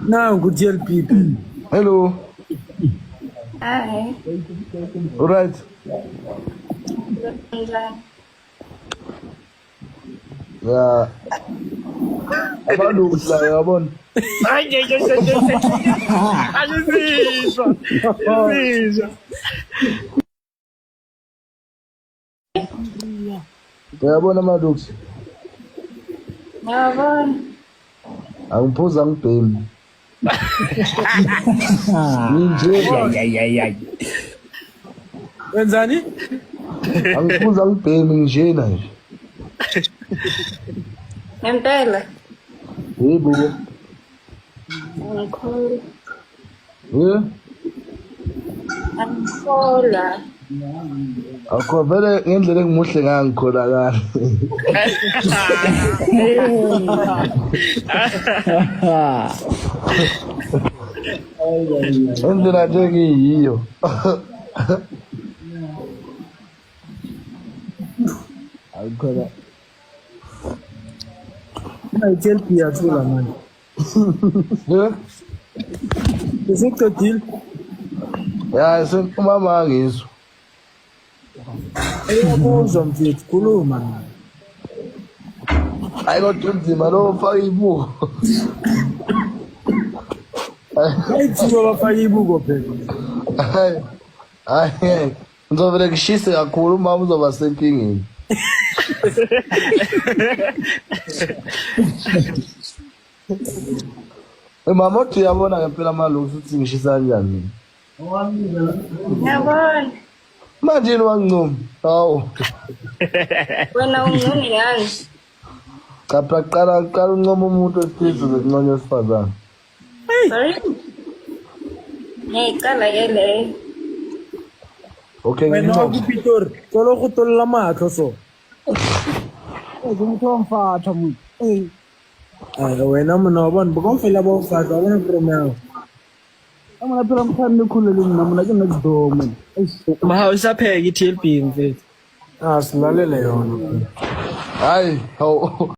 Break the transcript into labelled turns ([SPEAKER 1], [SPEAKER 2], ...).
[SPEAKER 1] Now good TLP.
[SPEAKER 2] Hello.
[SPEAKER 3] Hi.
[SPEAKER 2] All right. Yeah. Abantu la yabona.
[SPEAKER 1] Ay. Angisizwa. Angisizwa.
[SPEAKER 2] Uyabona Madux.
[SPEAKER 3] Ngiyabona.
[SPEAKER 2] Angiphuza ngibhemi. Nje
[SPEAKER 1] Wenzani?
[SPEAKER 2] angiphuza ngibhemi njena nje.
[SPEAKER 3] Ngempela.
[SPEAKER 2] Yebo.
[SPEAKER 3] Ngikholwa. Angikholwa.
[SPEAKER 2] Akho vele ngendlela engimuhle ngangikholakala. Indlela nje ngiyiyo. Akhola.
[SPEAKER 1] Ay TLP yathula manje. Sesiqedile.
[SPEAKER 2] Ya senkumama ngizwe.
[SPEAKER 1] Uyabuzwa mfethu khuluma.
[SPEAKER 2] Hayi kodwa nzima lo faka ibuko.
[SPEAKER 1] Ayithiwa bafaka ibuko phela.
[SPEAKER 2] Hayi. Ngizovele ngishise kakhulu uma uzoba senkingeni. Mama uthi uyabona ngempela maloku uthi ngishisa kanjani.
[SPEAKER 3] Ngiyabona.
[SPEAKER 2] Manje wangincoma. Hawu.
[SPEAKER 3] Wena ungcono yani?
[SPEAKER 2] Cha qala uncoma umuntu ophezulu zokunconywa wesifazane.
[SPEAKER 3] Sorry. Ngiyaqala ke le.
[SPEAKER 2] Okay
[SPEAKER 1] Wena
[SPEAKER 2] ngizwa.
[SPEAKER 1] wakupitori. Tolo go tolla matlo so.
[SPEAKER 4] Motho wa mfatha mo.
[SPEAKER 1] Ay wena mona wa bona boko fela ba ufatsa bona promo.
[SPEAKER 4] Amona phela mkhani nekhulele mina mina ke nezidomo.
[SPEAKER 1] Ma usapheka iTLP mfethu. Ah silalela yona.
[SPEAKER 2] Hayi, hawu.